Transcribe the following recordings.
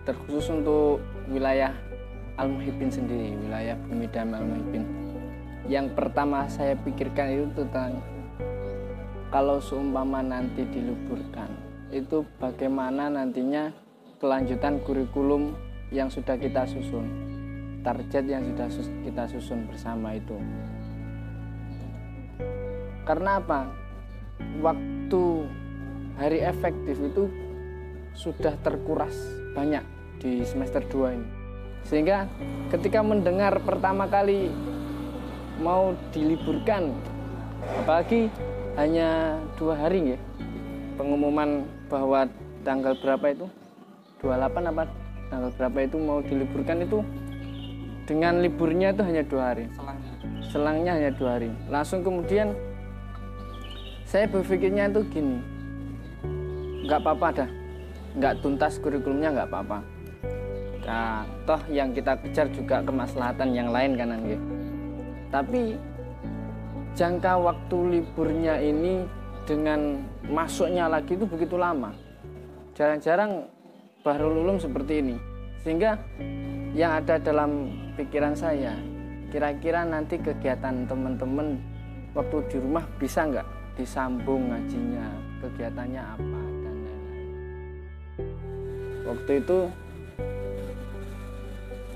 Terkhusus untuk wilayah Al-Muhibbin sendiri, wilayah Bumi Damai Al-Muhibbin, yang pertama saya pikirkan itu tentang kalau seumpama nanti diliburkan, itu bagaimana nantinya kelanjutan kurikulum yang sudah kita susun, target yang sudah kita susun bersama itu. Karena apa? Waktu hari efektif itu sudah terkuras banyak di semester 2 ini, sehingga ketika mendengar pertama kali mau diliburkan, apalagi hanya 2 hari ya, pengumuman bahwa tanggal berapa itu 28 apa tanggal berapa itu mau diliburkan, itu dengan liburnya itu hanya 2 hari, selangnya hanya 2 hari. Langsung kemudian saya berpikirnya itu gini, nggak apa-apa dah, nggak tuntas kurikulumnya nggak apa-apa. Nah, toh yang kita kejar juga kemaslahatan yang lain kanan gitu. Tapi jangka waktu liburnya ini dengan masuknya lagi itu begitu lama. Jarang-jarang Bahrul Ulum seperti ini. Sehingga yang ada dalam pikiran saya, kira-kira nanti kegiatan teman-teman waktu di rumah bisa nggak disambung ngajinya, kegiatannya apa dan lain-lain. Waktu itu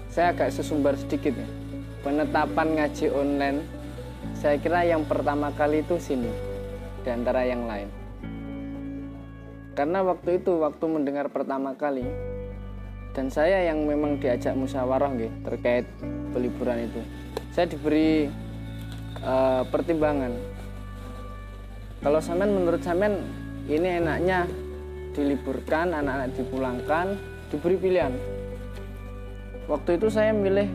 saya agak sesumbar sedikit ya. Penetapan ngaji online, saya kira yang pertama kali itu sini di antara yang lain. Karena waktu itu, waktu mendengar pertama kali, dan saya yang memang diajak musyawarah terkait peliburan itu, saya diberi pertimbangan. Kalau sampean, menurut sampean ini enaknya diliburkan, anak-anak dipulangkan, diberi pilihan. Waktu itu saya milih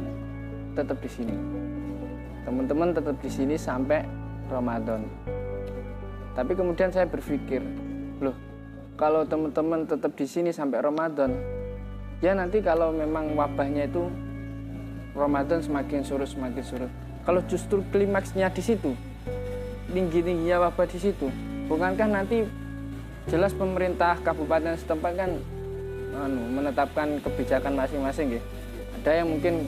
tetap di sini. Teman-teman tetap di sini sampai Ramadan. Tapi kemudian saya berpikir, loh, kalau teman-teman tetap di sini sampai Ramadan, ya nanti kalau memang wabahnya itu Ramadan semakin surut. Kalau justru klimaksnya di situ, tinggi-tingginya wabah di situ, bukankah nanti jelas pemerintah kabupaten setempat kan menetapkan kebijakan masing-masing ya. Ada yang mungkin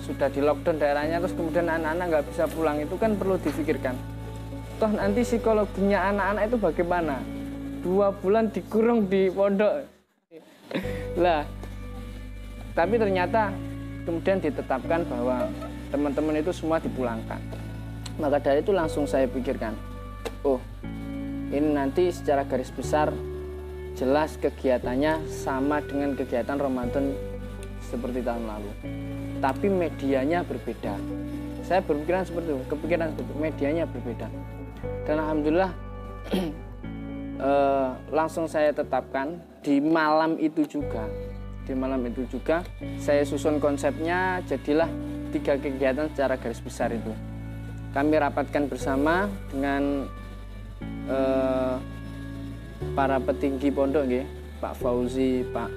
sudah di lockdown daerahnya, terus kemudian anak-anak nggak bisa pulang, itu kan perlu difikirkan. Toh nanti psikologinya anak-anak itu bagaimana? 2 bulan dikurung di pondok. Lah, tapi ternyata kemudian ditetapkan bahwa teman-teman itu semua dipulangkan. Maka dari itu langsung saya pikirkan, oh ini nanti secara garis besar jelas kegiatannya sama dengan kegiatan Ramadan seperti tahun lalu, tapi medianya berbeda. Saya berpikiran seperti itu, kepikiran seperti itu, medianya berbeda. Dan alhamdulillah langsung saya tetapkan di malam itu juga. Di malam itu juga saya susun konsepnya, jadilah 3 kegiatan secara garis besar itu. Kami rapatkan bersama dengan para petinggi pondok, Pak Fauzi, Pak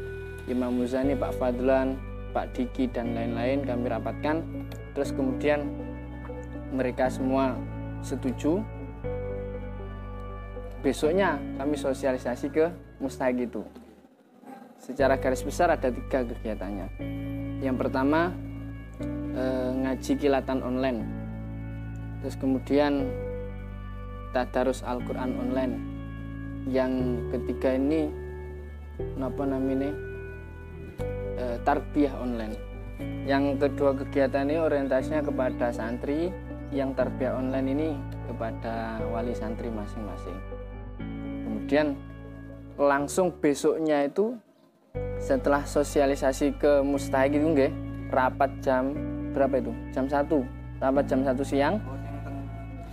Imam Muzani, Pak Fadlan, Pak Diki dan lain-lain kami rapatkan. Terus kemudian mereka semua setuju. Besoknya kami sosialisasi ke mustahik itu. Secara garis besar ada 3 kegiatannya. Yang pertama ngaji kilatan online. Terus kemudian tadarus Al-Quran online. Yang ketiga ini tarbiyah online. Yang kedua kegiatan ini orientasinya kepada santri, yang tarbiyah online ini kepada wali santri masing-masing. Kemudian langsung besoknya itu setelah sosialisasi ke mustahik itu rapat jam berapa itu? Jam 1. Rapat jam 1 siang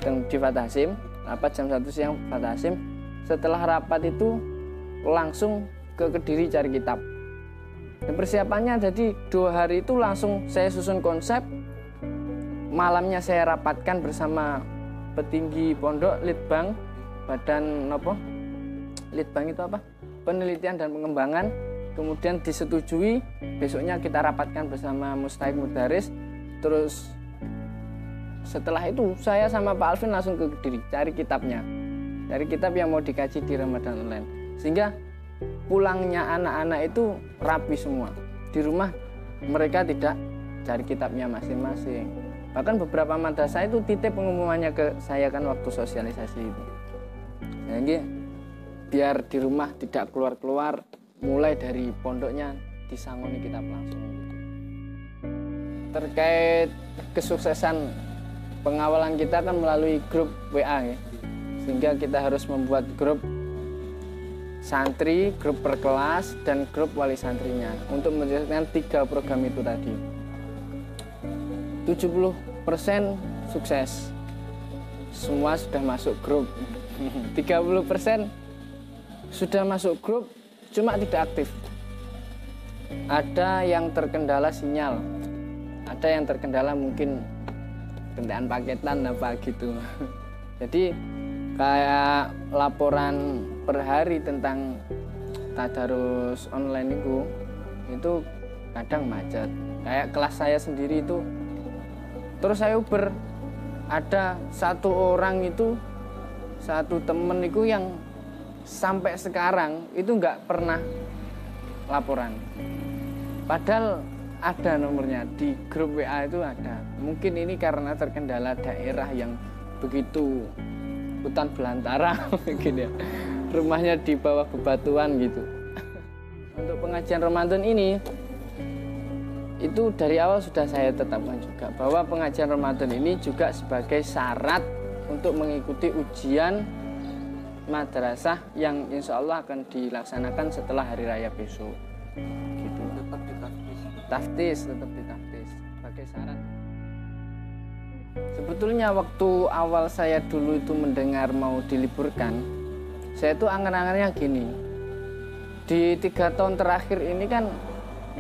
di Fatah Hasim, rapat jam 1 siang Fatah Hasim. Setelah rapat itu langsung ke Kediri cari kitab. Dan persiapannya jadi 2 hari itu langsung saya susun konsep. Malamnya saya rapatkan bersama petinggi pondok, Litbang, Badan Litbang itu apa? Penelitian dan Pengembangan kemudian disetujui, besoknya kita rapatkan bersama Mustahik Mudaris. Terus setelah itu saya sama Pak Alvin langsung ke Kediri cari kitabnya, cari kitab yang mau dikaji di Ramadan Online, sehingga pulangnya anak-anak itu rapi semua. Di rumah mereka tidak cari kitabnya masing-masing. Bahkan beberapa madrasah itu titip pengumumannya ke saya kan waktu sosialisasi itu. Jadi biar di rumah tidak keluar-keluar, mulai dari pondoknya disangoni kitab langsung. Terkait kesuksesan pengawalan kita kan melalui grup WA ya. Sehingga kita harus membuat grup santri, grup per kelas, dan grup wali santrinya untuk menjalankan 3 program itu tadi. 70% sukses, semua sudah masuk grup. 30% sudah masuk grup, cuma tidak aktif. Ada yang terkendala sinyal, ada yang terkendala mungkin kendaraan paketan apa gitu. Jadi kayak laporan per hari tentang tadarus online itu kadang macet. Kayak kelas saya sendiri itu, terus saya uber, ada satu orang itu, satu temen itu yang sampai sekarang itu nggak pernah laporan. Padahal ada nomornya di grup WA itu ada. Mungkin ini karena terkendala daerah yang begitu hutan belantara mungkin ya. Rumahnya di bawah bebatuan gitu. Untuk pengajian Ramadan ini itu dari awal sudah saya tetapkan juga bahwa pengajian Ramadan ini juga sebagai syarat untuk mengikuti ujian madrasah yang insya Allah akan dilaksanakan setelah hari raya besok. Gitu. Tetap ditaftis. Tetap ditaftis sebagai syarat. Sebetulnya waktu awal saya dulu itu mendengar mau diliburkan, saya itu angan-angannya gini. Di 3 tahun terakhir ini kan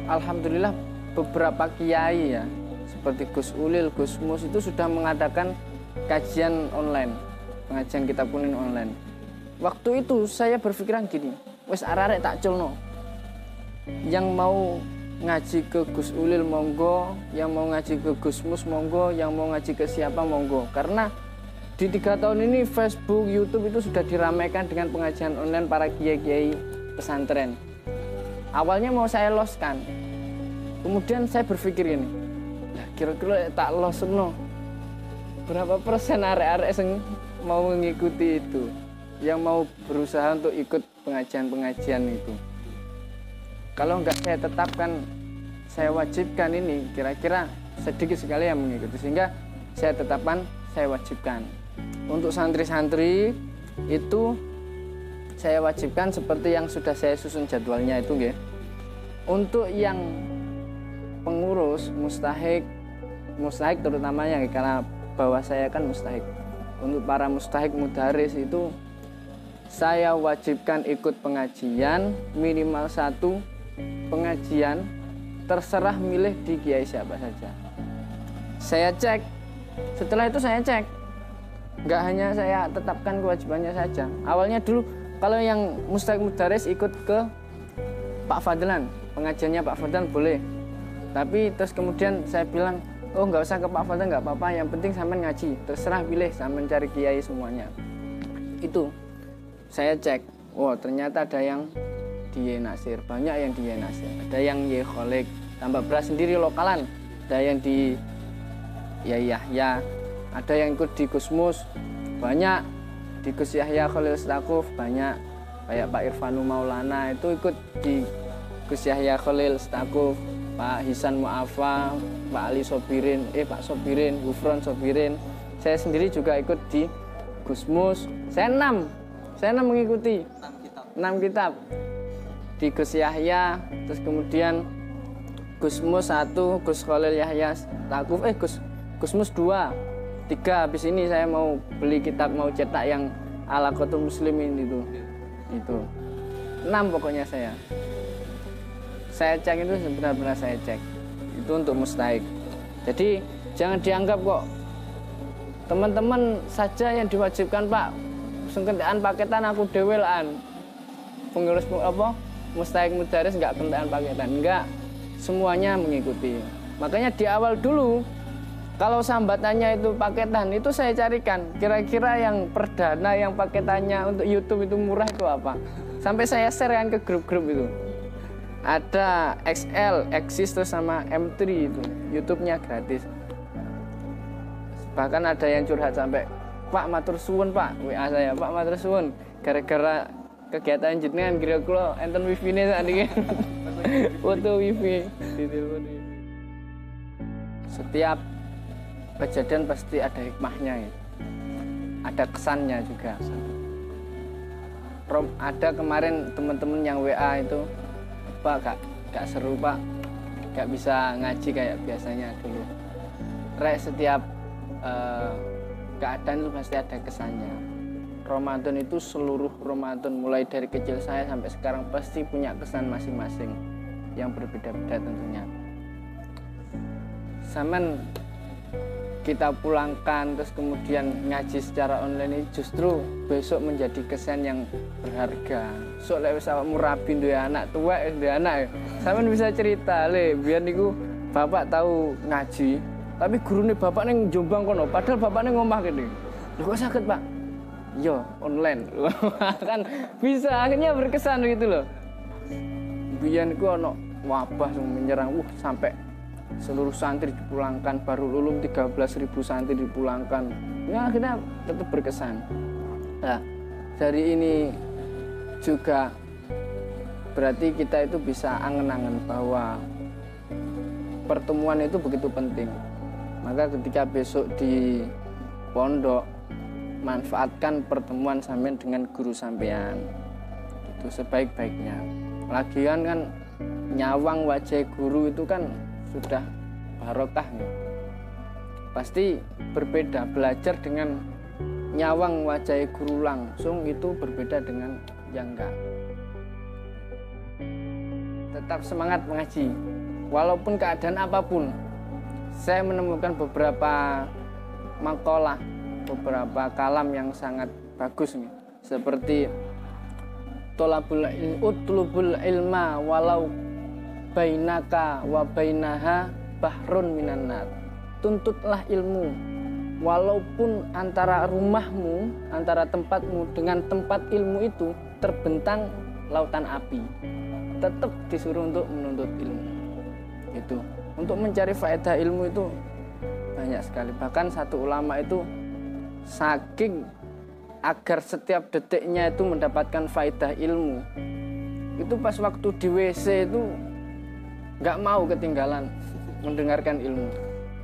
alhamdulillah beberapa kiai ya, seperti Gus Ulil, Gus Mus itu sudah mengadakan kajian online, pengajian kitab kuning online. Waktu itu saya berpikiran gini, wes arek tak culno. Yang mau ngaji ke Gus Ulil monggo, yang mau ngaji ke Gus Mus monggo, yang mau ngaji ke siapa monggo. Karena di 3 tahun ini Facebook, YouTube itu sudah diramaikan dengan pengajian online para kiai-kiai pesantren. Awalnya mau saya loskan, kemudian saya berpikir ini, nah, kira-kira tak losno berapa persen arek-arek yang mau mengikuti itu, yang mau berusaha untuk ikut pengajian-pengajian itu. Kalau enggak saya tetapkan, saya wajibkan ini, kira-kira sedikit sekali yang mengikuti, sehingga saya tetapkan, saya wajibkan. Untuk santri-santri itu saya wajibkan seperti yang sudah saya susun jadwalnya itu nggih. Untuk yang pengurus mustahik terutamanya karena bahwa saya kan mustahik. Untuk para mustahik mudaris itu saya wajibkan ikut pengajian minimal 1 pengajian, terserah milih di kiai siapa saja. Saya cek, setelah itu saya cek, nggak hanya saya tetapkan kewajibannya saja. Awalnya dulu kalau yang mustahik mudaris ikut ke Pak Fadlan, pengajiannya Pak Fadlan boleh. Tapi terus kemudian saya bilang, oh nggak usah ke Pak Fadlan, nggak apa-apa, yang penting sampean ngaji, terserah pilih, sampean cari kiai semuanya. Itu saya cek, oh ternyata ada yang di Nasir, banyak yang di Nasir, ada yang Ye Kholik, tambah beras sendiri lokalan, ada yang di Yahya, ada yang ikut di Gusmus, banyak di Gus Yahya Khalil Stakuf, banyak kayak Pak Irfanu Maulana itu ikut di Gus Yahya Khalil Stakuf, Pak Hisan Mu'afa, Pak Ali Sobirin, Pak Sobirin, Gufron Sobirin. Saya sendiri juga ikut di Gusmus. Saya 6 mengikuti 6 kitab di Gus Yahya, terus kemudian Gusmus 1, Gus Khalil Yahya Stakuf, Gusmus 2, 3. Habis ini saya mau beli kitab, mau cetak yang Alaqatul Muslimin itu 6 pokoknya saya cek itu benar-benar saya cek itu untuk mustahik. Jadi jangan dianggap kok teman-teman saja yang diwajibkan Pak, sengketaan paketan aku dewelan pengurus mustahik mudaris nggak kentekan paketan, enggak, semuanya mengikuti. Makanya di awal dulu kalau sambatannya itu paketan, itu saya carikan kira-kira yang perdana yang paketannya untuk YouTube itu murah itu apa. Sampai saya share kan ke grup-grup itu. Ada XL, Exis terus sama M3 itu, YouTube-nya gratis. Bahkan ada yang curhat sampai, Pak matur suwun Pak, WA saya, Pak matur suwun, gara-gara kegiatan jenengan kira kula enten wifi-ne sakniki. Foto wifi, ditelepon wifi. Setiap kejadian pasti ada hikmahnya ya. Ada kesannya juga. Ada kemarin teman-teman yang WA itu, Pak gak seru Pak, gak bisa ngaji kayak biasanya dulu. Setiap keadaan itu pasti ada kesannya. Ramadan itu seluruh Ramadan mulai dari kecil saya sampai sekarang pasti punya kesan masing-masing yang berbeda-beda tentunya. Zaman kita pulangkan terus kemudian ngaji secara online ini justru besok menjadi kesan yang berharga. Soalnya wis awakmu rabi duwe anak tua duwe anak. Sampeyan bisa cerita le biar niku bapak tahu ngaji, tapi gurune bapak neng Jombang kono, padahal bapak neng ngomah kene. Lho kok sakit Pak? Yo online. Kan bisa akhirnya berkesan gitu loh. Biyen niku ono wabah yang menyerang sampai seluruh santri dipulangkan, baru lulum 13.000 santri dipulangkan. Ya akhirnya tetap berkesan. Nah, dari ini juga berarti kita itu bisa angen-angen bahwa pertemuan itu begitu penting. Maka ketika besok di pondok, manfaatkan pertemuan sampean dengan guru sampean itu sebaik-baiknya. Lagian kan nyawang wajah guru itu kan sudah barokah nih. Pasti berbeda belajar dengan nyawang wajah guru langsung, itu berbeda dengan yang enggak. Tetap semangat mengaji walaupun keadaan apapun. Saya menemukan beberapa makalah, beberapa kalam yang sangat bagus nih, seperti utlubul ilma walau bainaka wa bainaha bahrun minan nar. Tuntutlah ilmu walaupun antara rumahmu, antara tempatmu dengan tempat ilmu itu terbentang lautan api. Tetap disuruh untuk menuntut ilmu. Itu untuk mencari faedah ilmu itu banyak sekali. Bahkan satu ulama itu saking agar setiap detiknya itu mendapatkan faedah ilmu, itu pas waktu di WC itu nggak mau ketinggalan mendengarkan ilmu.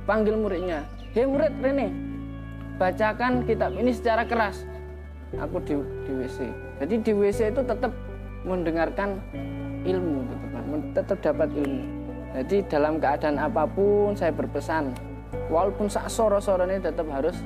Panggil muridnya, hei murid Rene, bacakan kitab ini secara keras. Aku di WC. Jadi di WC itu tetap mendengarkan ilmu, gitu kan, tetap dapat ilmu. Jadi dalam keadaan apapun saya berpesan, walaupun sak soro-soro ini tetap harus